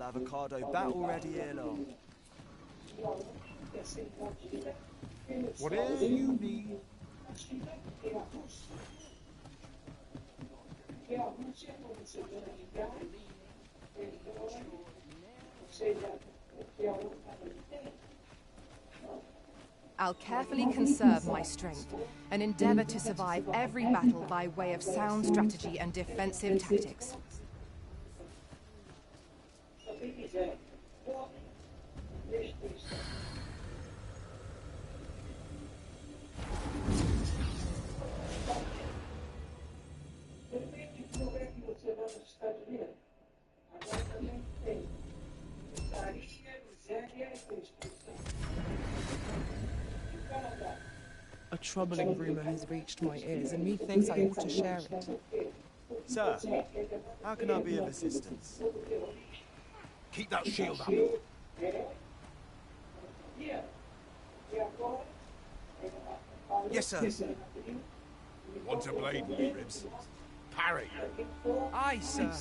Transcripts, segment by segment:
avocado battle ready here long. Whatever you need. I'll carefully conserve my strength and endeavor to survive every battle by way of sound strategy and defensive tactics. A troubling rumor has reached my ears, and methinks I ought to share it. Sir, how can I be of assistance? Keep that shield up. Yes, sir. Want a blade in your ribs? Parry. Aye, sir.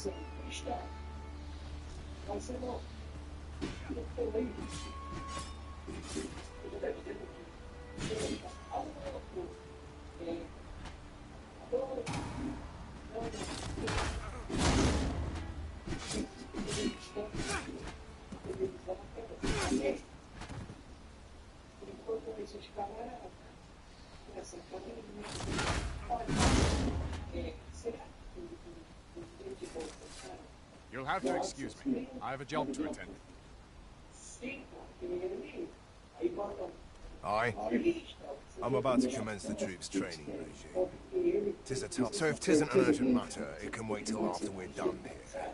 You'll have to excuse me. I have a job to attend. Aye. I'm about to commence the troops' training regime. So if 'tisn't an urgent matter, it can wait till after we're done here.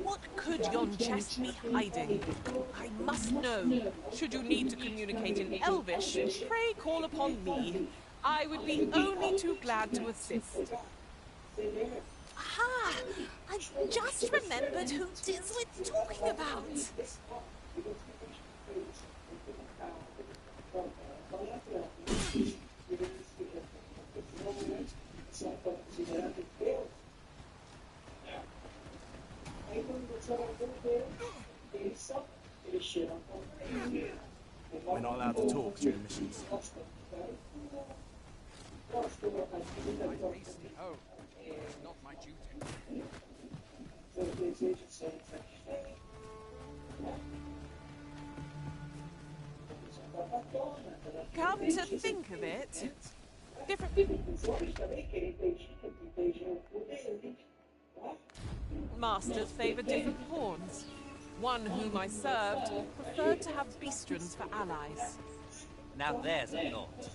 What could yon chest be hiding? I must know. Should you need to communicate in Elvish, pray call upon me. I would be only too glad to assist. Aha! I just remembered who 'tis we're talking about. We're not allowed to talk during missions. Oh, it's not my duty. Come to think of it, different masters favor different pawns. One whom I served preferred to have beastrons for allies. Now there's a thought.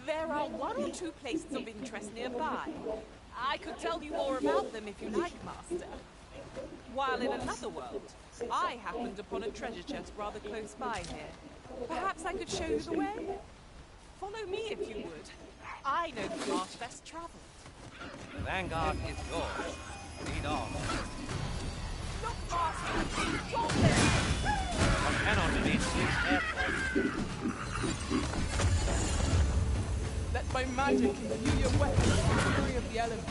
There are one or two places of interest nearby. I could tell you more about them if you like, Master. While in another world, I happened upon a treasure chest rather close by here. Perhaps I could show you the way? Follow me if you would. I know the path best traveled. The vanguard is yours. Lead on. Look, Master! Drop them! I cannot reach these airports. Let my magic imbue your weapons with the fury of the elements.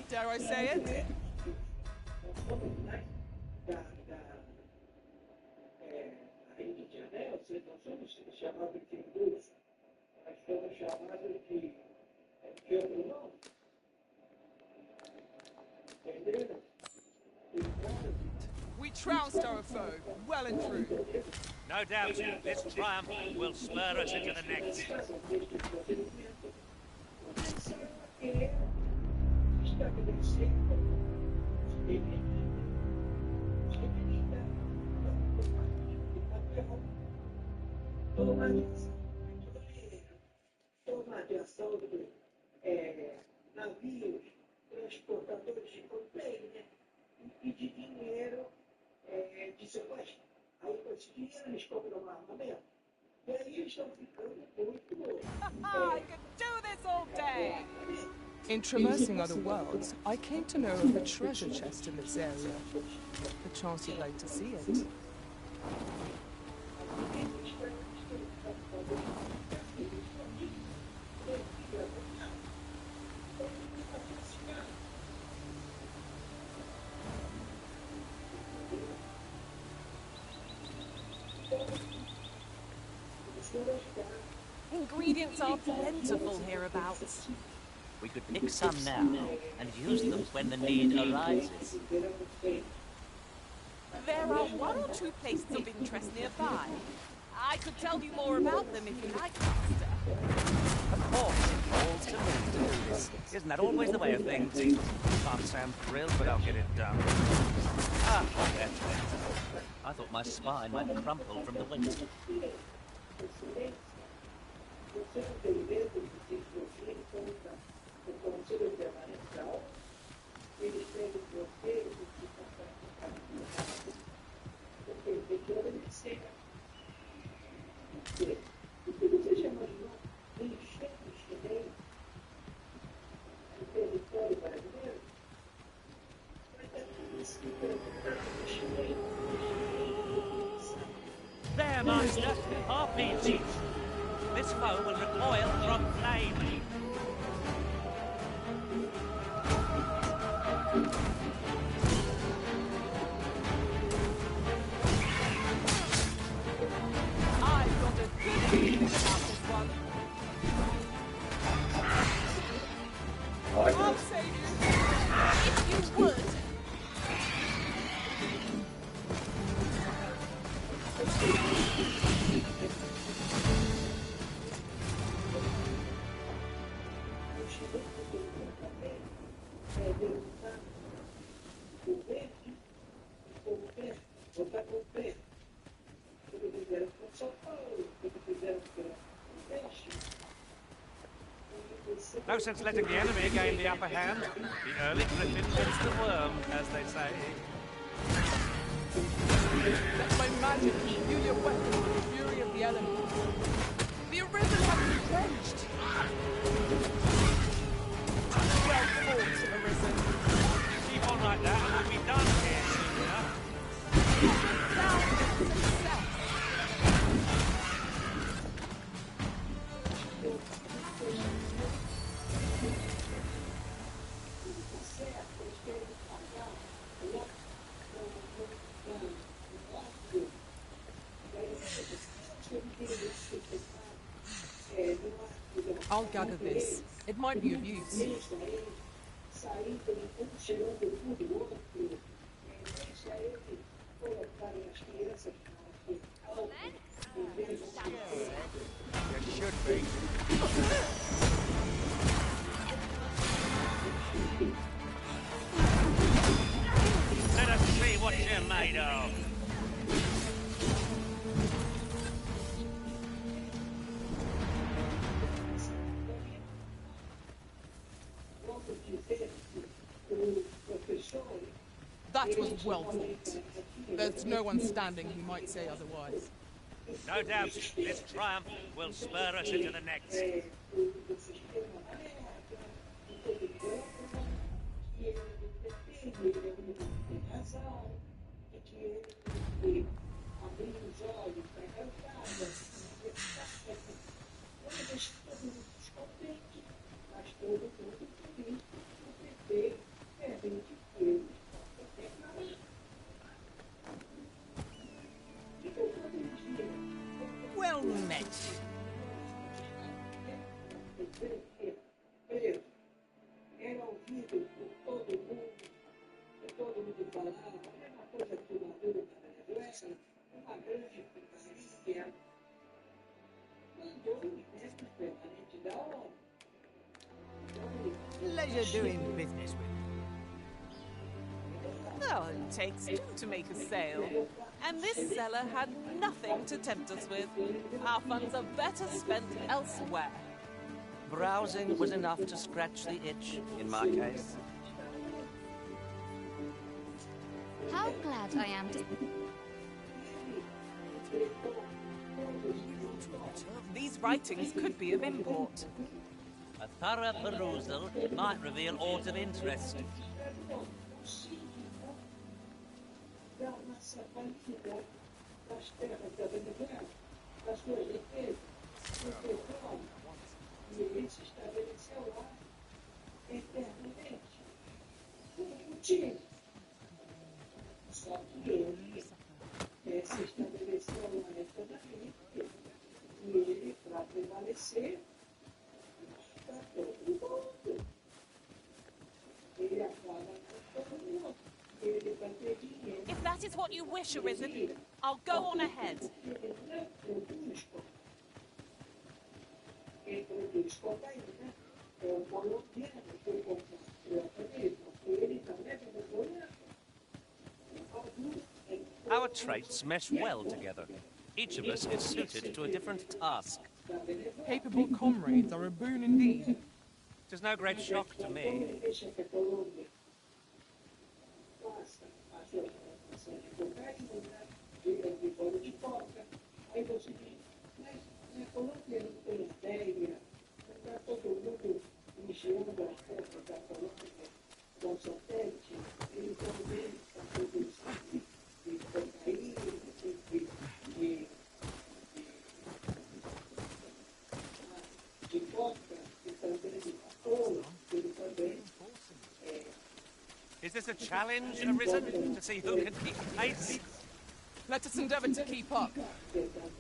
Dare I say it? We trounced our foe, well and true. No doubt this triumph will spur us into the next. I could do this all day! In traversing other worlds, I came to know of a treasure chest in this area. Perchance you'd like to see it. Ingredients are plentiful hereabouts. We could pick some now and use them when the need arises. There are one or two places of interest nearby. I could tell you more about them if you like, Master. Of course, it falls to me to do this. Isn't that always the way of things? Can't say I'm thrilled, but I'll get it done. Ah, that's better. I thought my spine might crumple from the weight. There, Master! RPG! This foe will recoil from flame! I've got a good feeling about this one. I'll save you. If you would. No sense letting the enemy gain the upper hand. The early griffin wins the worm, as they say. Let my magic imbue your weapon with the fury of the elements. The arisen has been quenched. Well fought, Arisen. Keep on like that and we'll be done here soon enough. Now, success. I'll gather this. It might be of use. It should be. Let us see what you're made of. That was well fought. There's no one standing who might say otherwise. No doubt, this triumph will spur us into the next. Well met. Pleasure doing business with you. Oh, It takes two to make a sale. And this cellar had nothing to tempt us with. Our funds are better spent elsewhere. Browsing was enough to scratch the itch, in my case. How glad I am to... These writings could be of import. A thorough perusal might reveal aught of interest. If that is what you wish, Arisen, I'll go on ahead. Our traits mesh well together. Each of us is suited to a different task. Capable comrades are a boon indeed. It is no great shock to me. Is this a challenge, Arisen, to see who can keep pace? Let us endeavor to keep up,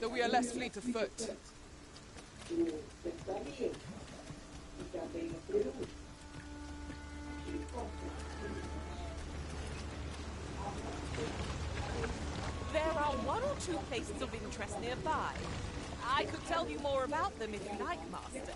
though we are less fleet of foot. There are one or two places of interest nearby. I could tell you more about them if you like, Master.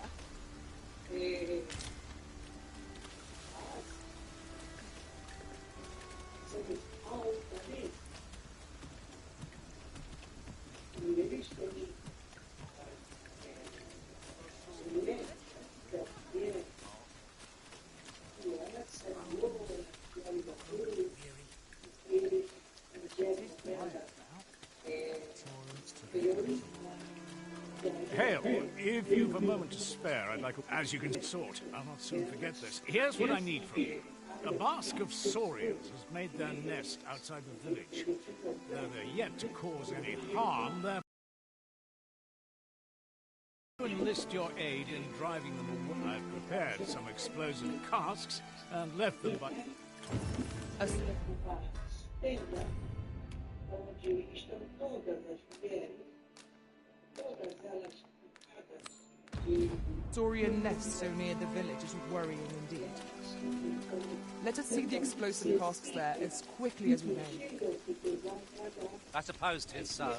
Hail, if you've a moment to spare, I'd like, as you can sort, I'll not soon forget this. Here's what I need from you. A bask of saurians has made their nest outside the village. Though they're yet to cause any harm, they're... enlist your aid in driving them away. I've prepared some explosive casks and left them by... Saurian nests so near the village is worrying indeed. Let us see the explosive casks there as quickly as we may. I suppose 'tis so.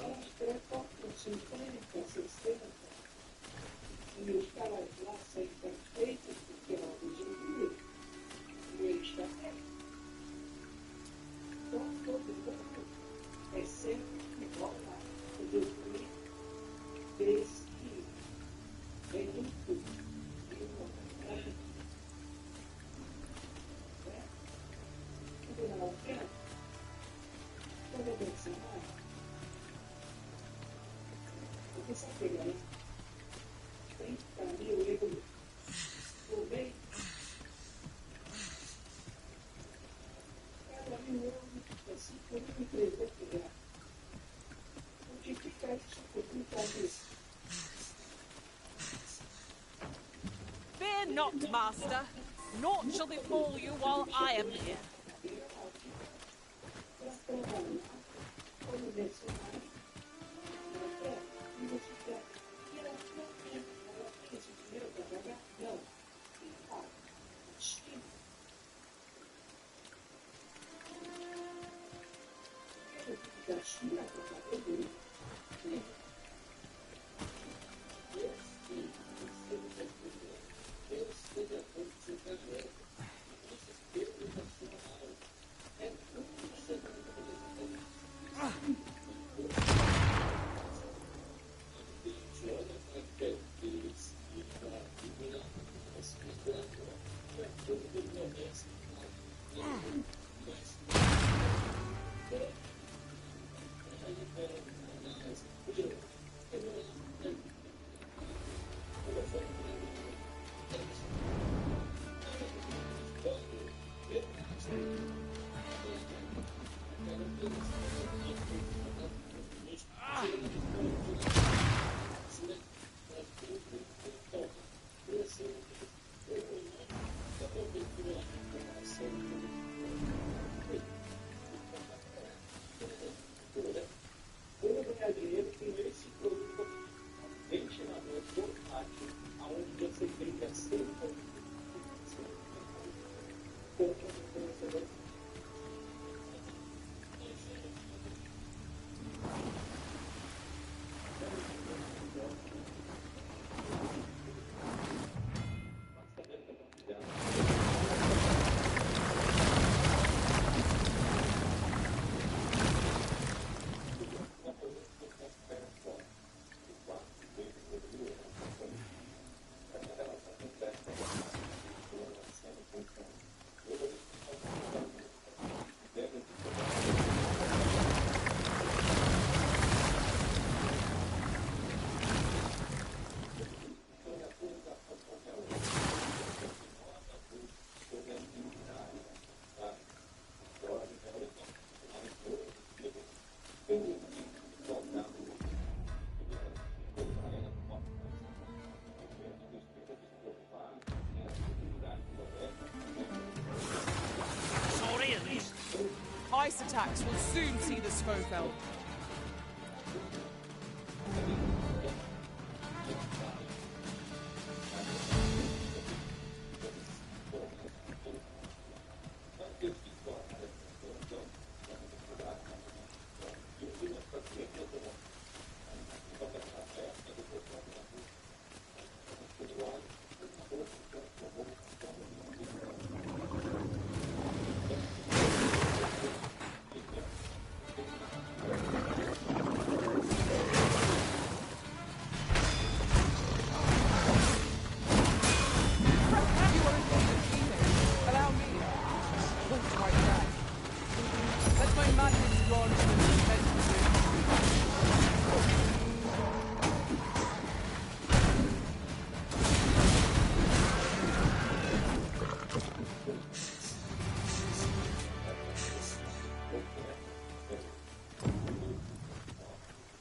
Fear not, Master. Naught shall befall you while I am here. attacks will soon see the Scoville.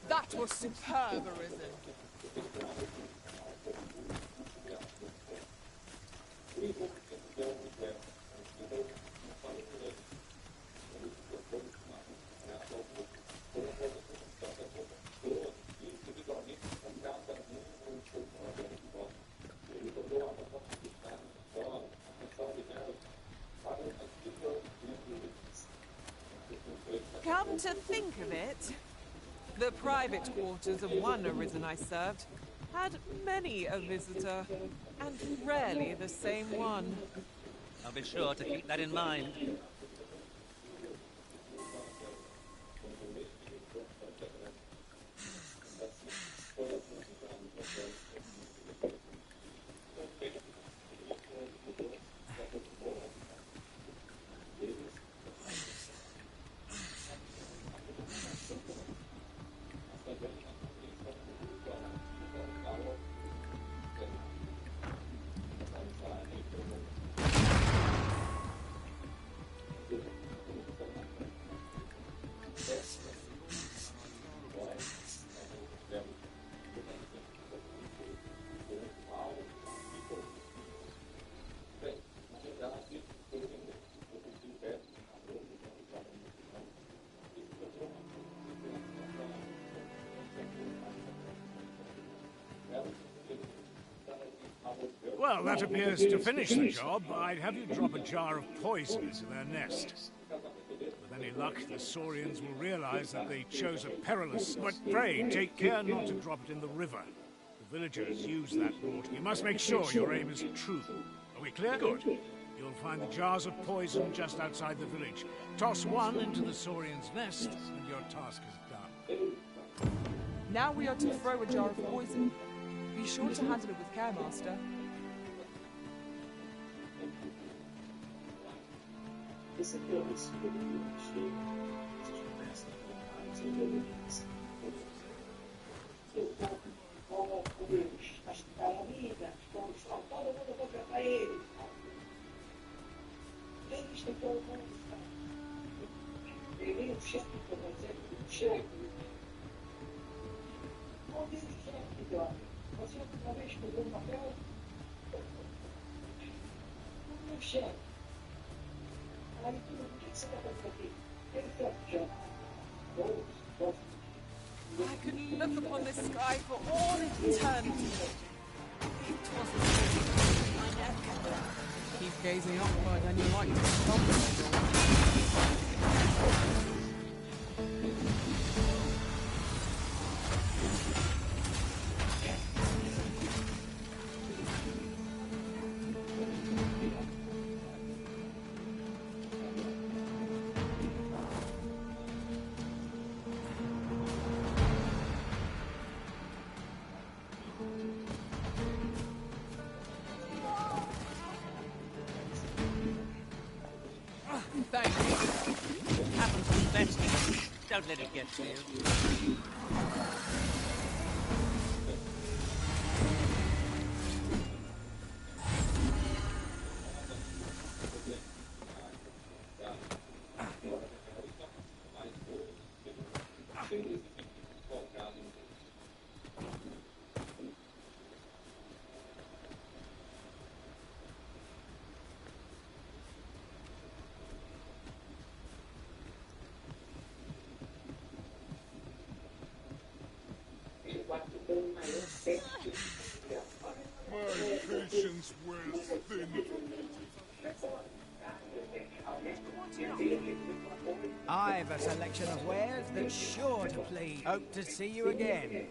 That was superb, Arisen. Come to think of it, the private quarters of one Arisen I served had many a visitor, and rarely the same one. I'll be sure to keep that in mind. Well, that appears to finish the job. I'd have you drop a jar of poison into their nest. With any luck, the Saurians will realize that they chose a perilous... But pray, take care not to drop it in the river. The villagers use that water. You must make sure your aim is true. Are we clear? Good. You'll find the jars of poison just outside the village. Toss one into the Saurian's nest, and your task is done. Now we are to throw a jar of poison. Be sure to handle it with care, Master. I could look upon this sky for all eternity. It was my neck. Keep gazing upward and you like to stumble. Thank you. Happens to be best. Don't let it get to you. I've a selection of wares that's sure to please. Hope to see you again.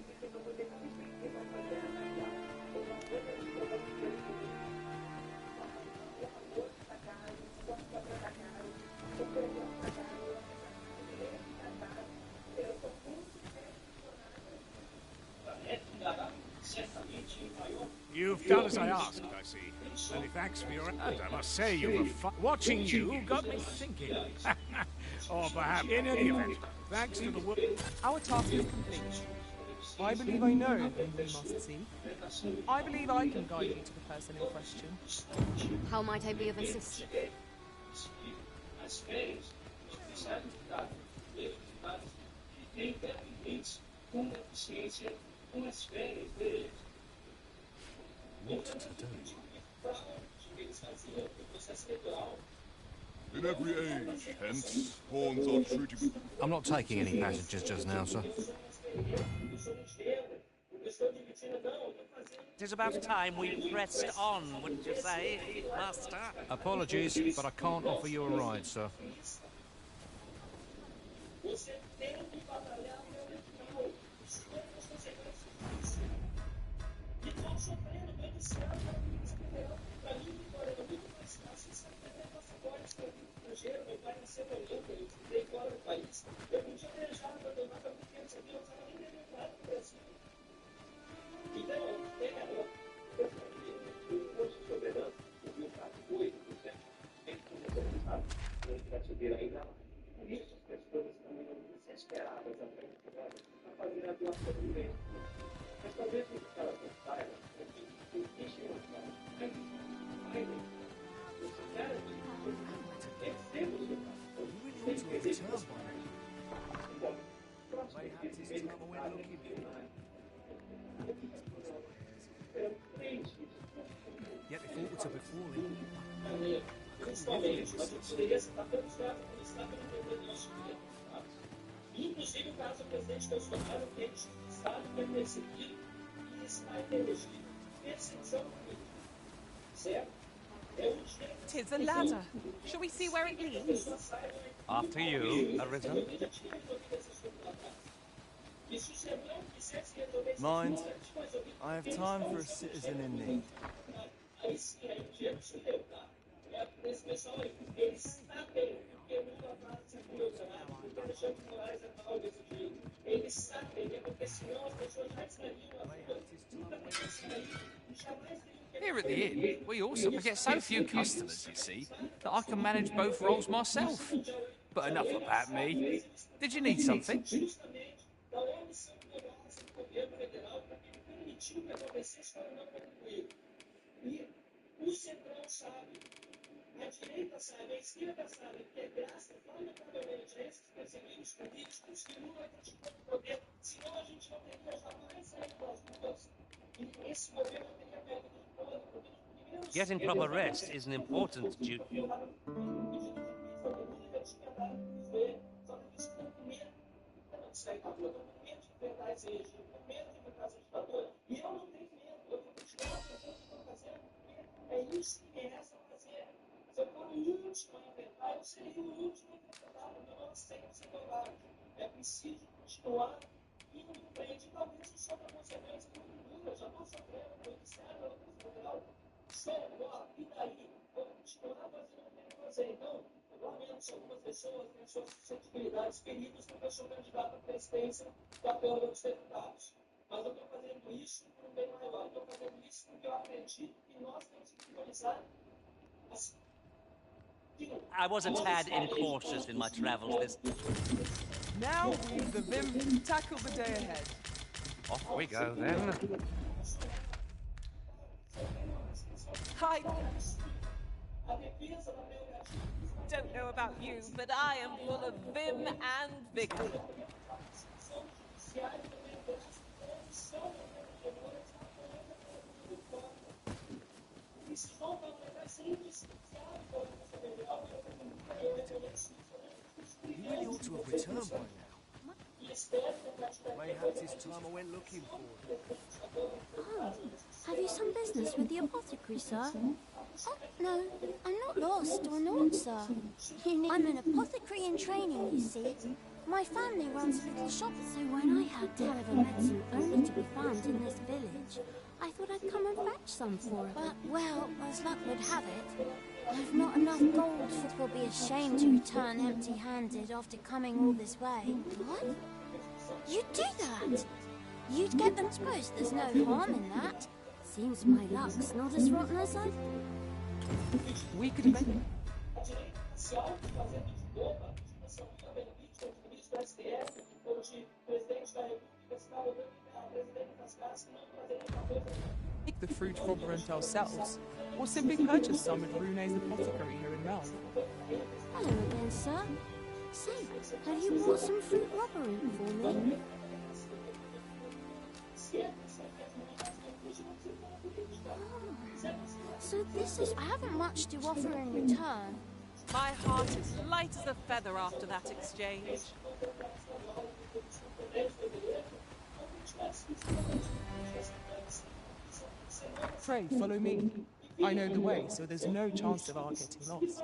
You've done as I asked, I see. Many thanks for your... And I must say, you were fun. Watching you got me thinking. Or perhaps, in any event, thanks to the work... Our task is complete. I believe I know whom we must see. I believe I can guide you to the person in question. How might I be of assistance? What to do? In every age, hence, pawns are treated... I'm not taking any passengers just now, sir. Tis about time we pressed on, wouldn't you say, Master? Apologies, but I can't offer you a ride, sir. Yet they thought to before him. Inclusive o caso do presidente Bolsonaro, que é injustiçado, foi perseguido e está elegido. Perseguição política. Certo? Tis a ladder. Shall we see where it leads? After you, Arisen. Mind, I have time for a citizen in need. Here at the inn, we also get so few customers, you see, that I can manage both roles myself. But enough about me. Did you need something? A direita sabe, a esquerda sabe que é graças lamentavelmente a esses perseguidos políticos que Lula continua no poder, senão a gente não teria jamais saído das ruas e esse governo teria perdido todo. Getting proper rest is an important duty. É isso que resta fazer. Se eu for o último a inventar, eu serei o último a interpretar. Eu não sei ser covarde. É preciso continuar indo em frente. Talvez isso sofra consequências no futuro. Eu já estou sofrendo com isso, na Polícia Federal. Show, ó, e daí? Vou continuar fazendo o que eu fazer. Então, eu lamento se algumas pessoas têm suas suscetibilidades feridas porque eu sou candidato à presidência da Câmara dos Deputados. Mas eu estou fazendo isso por um bem maior. Eu estou fazendo isso porque eu acredito que nós temos que priorizar. I was a tad incautious in my travels this... Now we, the Vim, tackle the day ahead. Off we go, then. I don't know about you, but I am full of vim and vigor. You really ought to have returned by now. Mayhaps it's time I went looking for it. Oh, have you some business with the apothecary, sir? Oh, no, I'm not lost or naught, sir. I'm an apothecary in training, you see. My family runs a little shop, so when I had tell of a medicine only to be found in this village, I thought I'd come and fetch some for it. But, well, as luck would have it, I've not enough gold for it will be a shame to return empty-handed after coming all this way. What? You'd do that? You'd get them supposed there's no harm in that. Seems my luck's not as rotten as I... We could make... Take the fruit robberant ourselves, or simply purchase some at Rune's apothecary here in Melbourne. Hello again, sir. Say, have you bought some fruit robberant for me? So this is... I haven't much to offer in return. My heart is light as a feather after that exchange. Pray, follow me. I know the way, so there's no chance of our getting lost.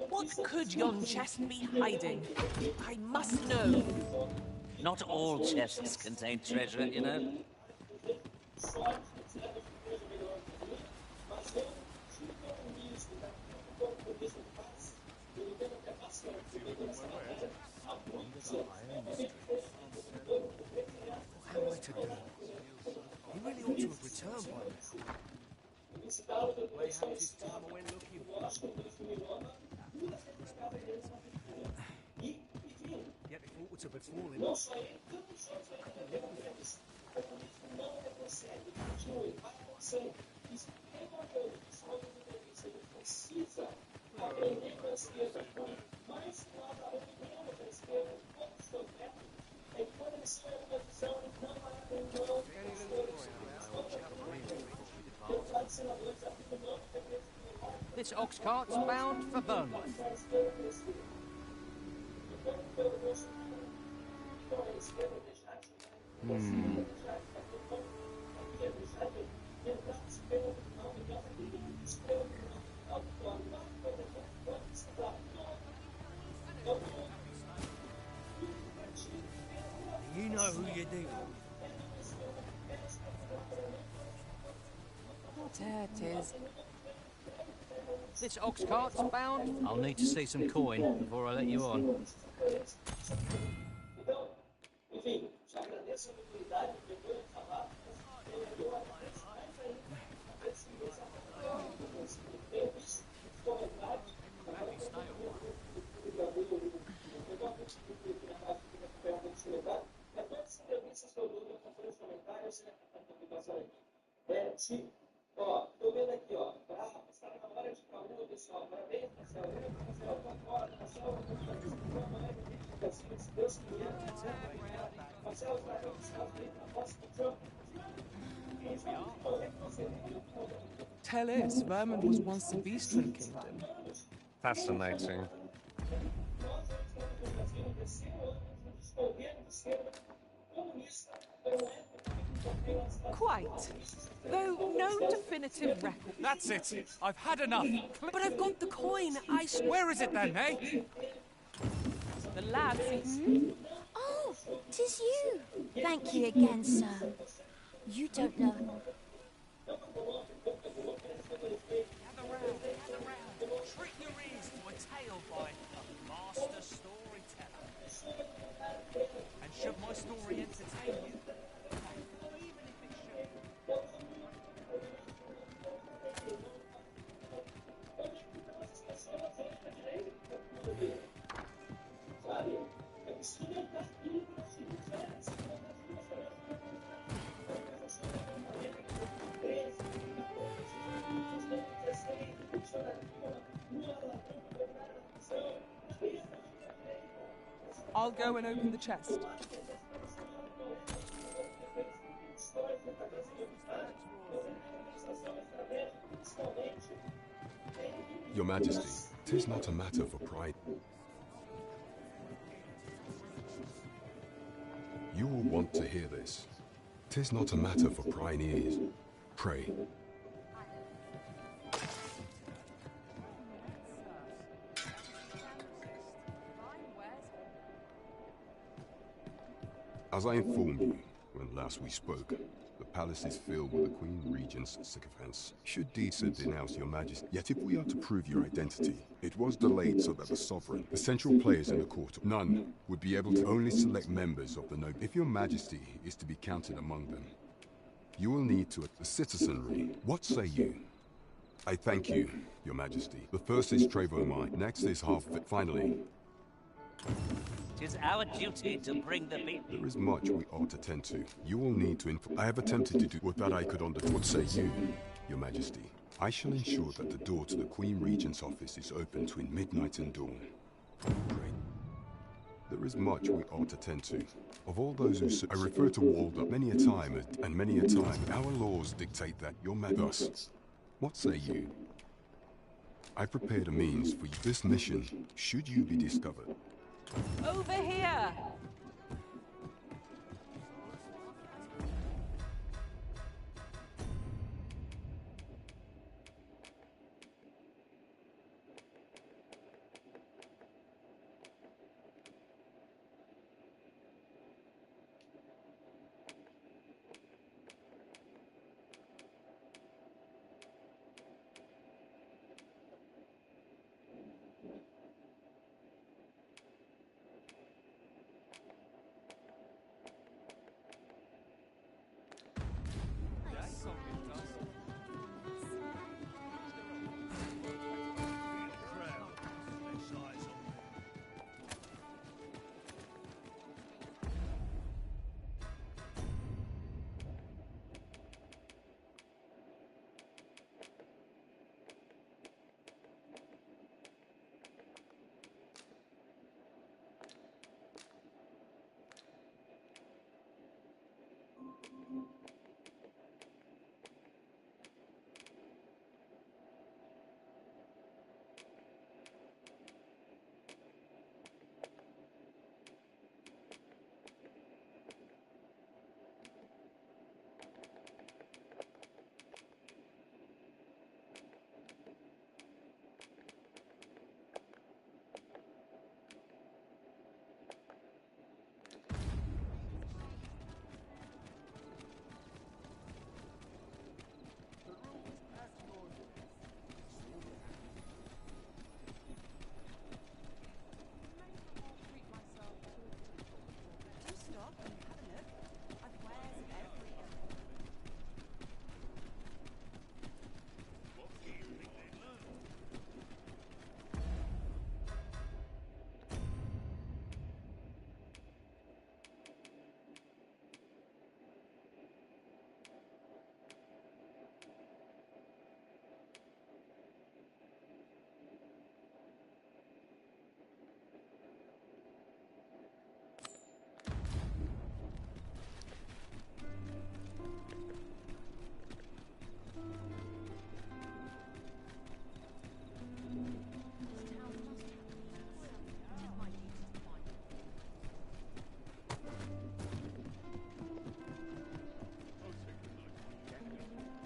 What could yon chest be hiding? I must know. Not all chests contain treasure, you know. How am I to do? He really ought to have returned by now. Mayhaps it's time I went looking for it. Yet it ought to have befallen. This ox cart's bound for Bournemouth. You know who you're dealing with. There it is. This ox cart's bound. I'll need to see some coin before I let you on. Ó, tô vendo aqui, ó. Bravo, está na hora de calor, pessoal. Parabéns, Marcelo. Marcelo, concorda. Marcelo, se Deus quiser. Marcelo, vai na próxima jogo. Tell us, Vermont was once a beastren kingdom. Fascinating. Quite. Though no definitive record. That's it. I've had enough. But I've got the coin. Where is it then, eh? The lads. Oh, 'tis you. Thank you again, sir. You don't know. Gather round. Treat your ears to a tale by a master storyteller. And should my story entertain you, even if it should. I'll go and open the chest. Your Majesty, 'tis not a matter for pride. You will want to hear this. 'Tis not a matter for prying ears. Pray. As I informed you when last we spoke, the palace is filled with the Queen Regent's sycophants. Should Disa denounce your Majesty, yet if we are to prove your identity, it was delayed so that the sovereign, the central players in the court, none would be able to only select members of the noble. If your Majesty is to be counted among them, you will need to the citizenry. What say you? I thank you, your Majesty. The first is Trevo mine, next is half. Finally, Tis our duty to bring the people. there is much we ought to tend to. You will need to I have attempted to do what that I could undertake. What say you, your Majesty? I shall ensure that the door to the Queen Regent's office is open between midnight and dawn. Pray. There is much we ought to tend to. Of all those who I refer to Walder many a time, and many a time our laws dictate that your thus. What say you? I prepared a means for you. This mission, should you be discovered. Over here!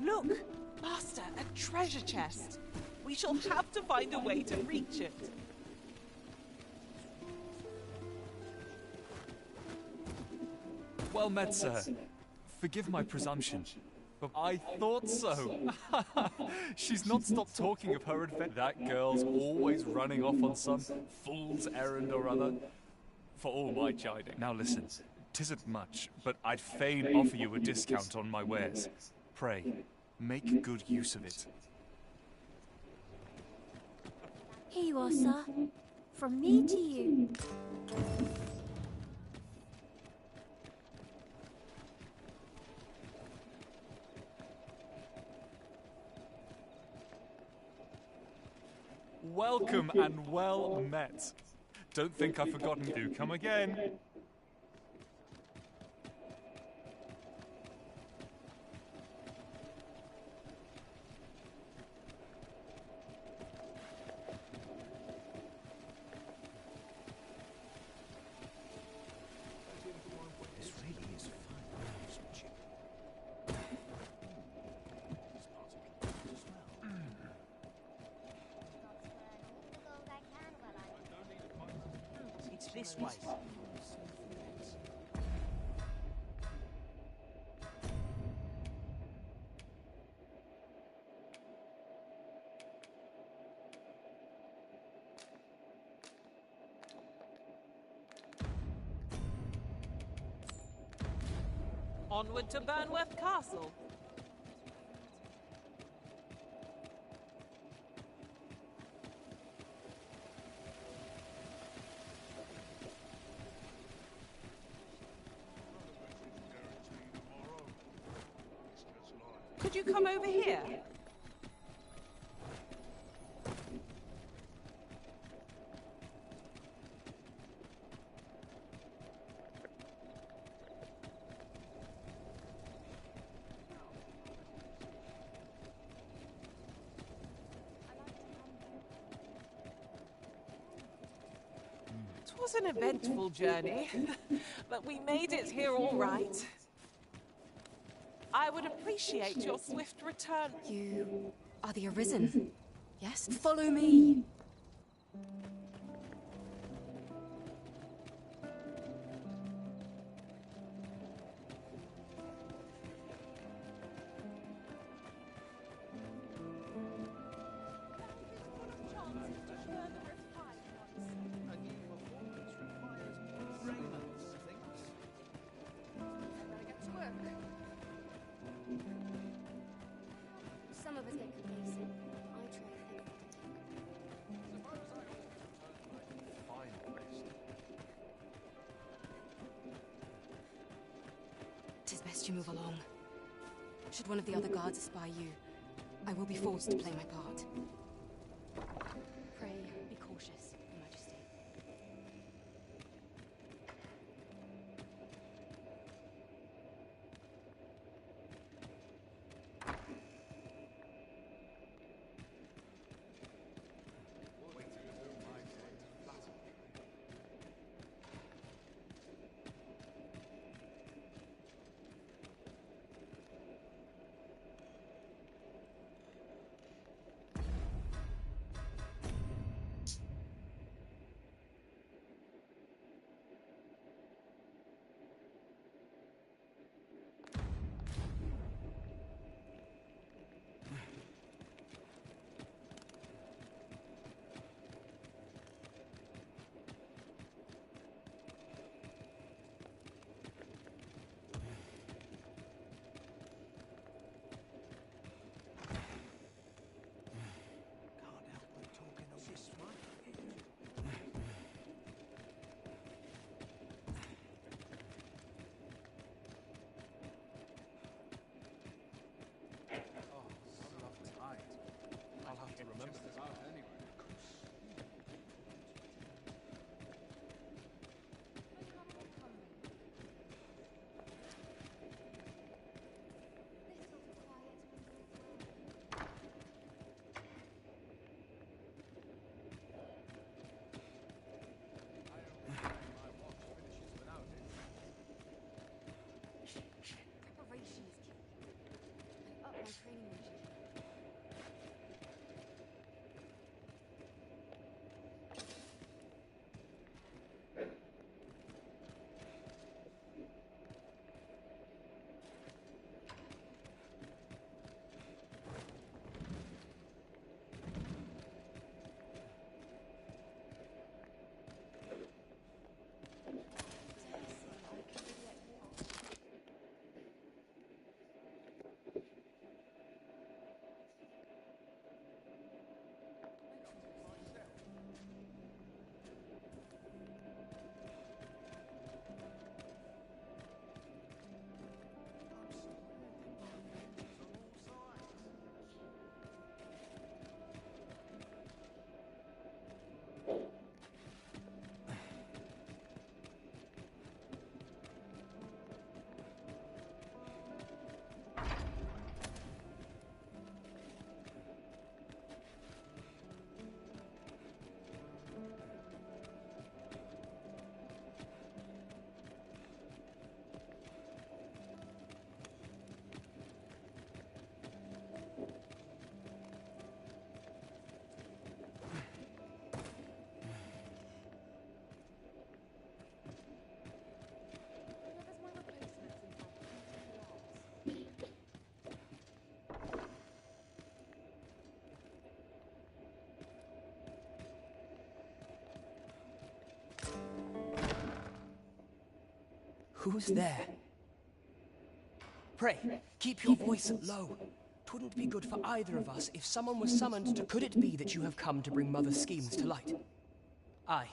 Look! Master, a treasure chest! We shall have to find a way to reach it. Well met, sir. Forgive my presumption, but I thought so. She's not stopped talking of her adventure. That girl's always running off on some fool's errand or other. For all my chiding. Now listen, 'tisn't much, but I'd fain offer you a discount on my wares. Pray, make good use of it. Here you are, sir. From me to you. Welcome and well met. Don't think I've forgotten you. Come again. This way. Onward to Burnworth Castle. Could you come over here? It was an eventful journey, but we made it here all right. I would appreciate your swift return. You are the Arisen, yes? Follow me! Some of us get complacent. I try to think Tis best you move along. Should one of the other guards espy you, I will be forced to play my part. Pray, be cautious, Your Majesty. Who's there? Pray, keep your voice low. 'Twouldn't be good for either of us if someone was summoned to... Could it be that you have come to bring Mother's schemes to light? Aye,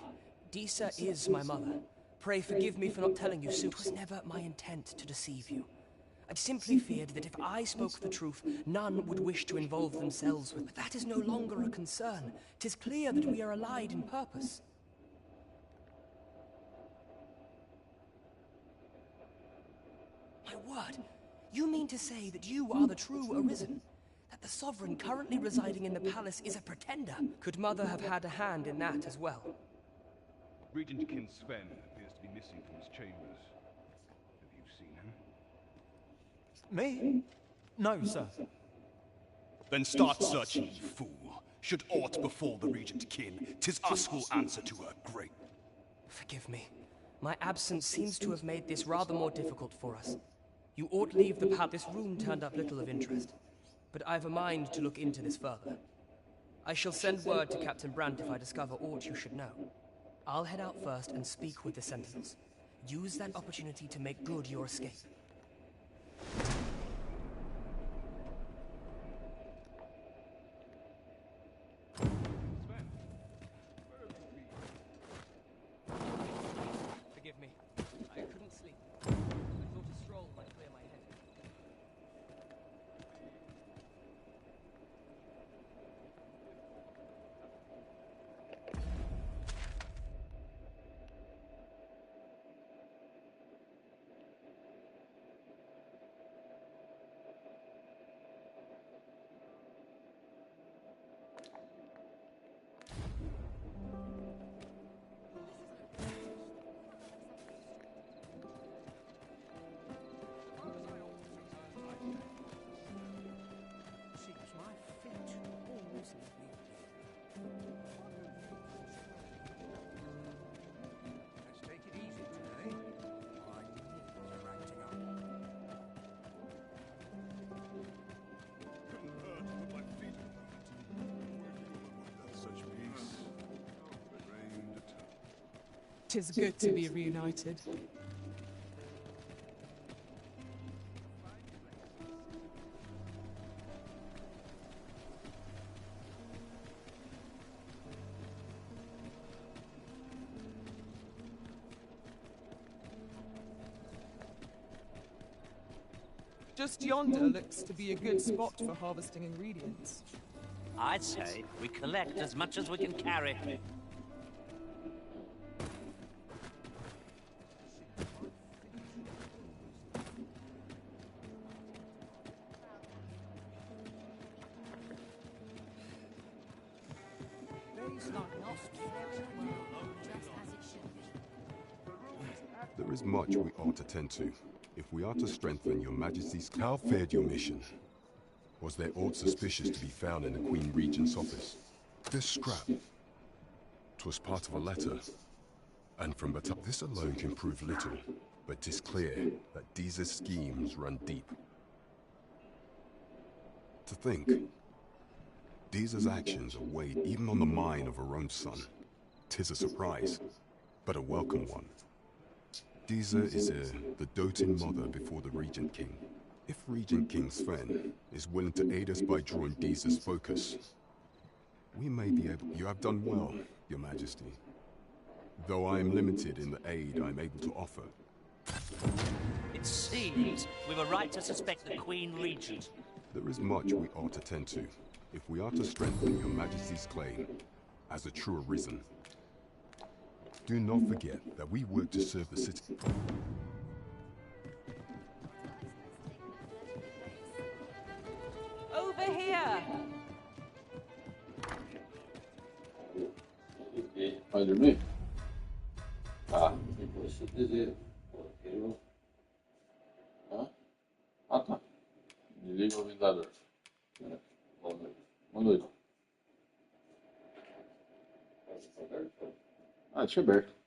Disa is my mother. Pray forgive me for not telling you sooner. It was never my intent to deceive you. I'd simply feared that if I spoke the truth, none would wish to involve themselves with... But that is no longer a concern. 'Tis clear that we are allied in purpose. My word, you mean to say that you are the true Arisen? That the Sovereign currently residing in the palace is a pretender? Could Mother have had a hand in that as well? Regent Kin Sven appears to be missing from his chambers. Have you seen him? Me? No, sir. Then start searching, you fool. Should aught befall the Regent Kin, 'tis us who'll answer to her great... Forgive me. My absence seems to have made this rather more difficult for us. You ought leave the palace. This room turned up little of interest, but I've a mind to look into this further. I shall send word to Captain Brandt if I discover aught you should know. I'll head out first and speak with the Sentinels. Use that opportunity to make good your escape. Forgive me. I couldn't sleep. I thought a stroll might clear my head. Let's take it easy today. My knees are acting up. Couldn't hurt to put my feet in a moment. Such peace. Rained at... 'Tis good to be reunited. Just yonder looks to be a good spot for harvesting ingredients. I'd say we collect as much as we can carry. There is much we ought to tend to. If we are to strengthen your Majesty's... How fared your mission? Was there aught suspicious to be found in the Queen Regent's office? This scrap. 'Twas part of a letter. And from this alone can prove little, but 'tis clear that Disa's schemes run deep. To think, Disa's actions are weighed even on the mind of her own son. 'Tis a surprise, but a welcome one. Disa is the doting mother before the Regent King. If Regent King Sven is willing to aid us by drawing Disa's focus, we may be able... You have done well, Your Majesty. Though I am limited in the aid I'm able to offer. It seems we were right to suspect the Queen Regent. There is much we ought to tend to, if we are to strengthen Your Majesty's claim as a true Arisen. Do not forget that we work to serve the city. Over here! Olha me. Tá, depois você dizer. Ah, tá. Desliga o ventilador. Boa noite. Ah, deixa aberto.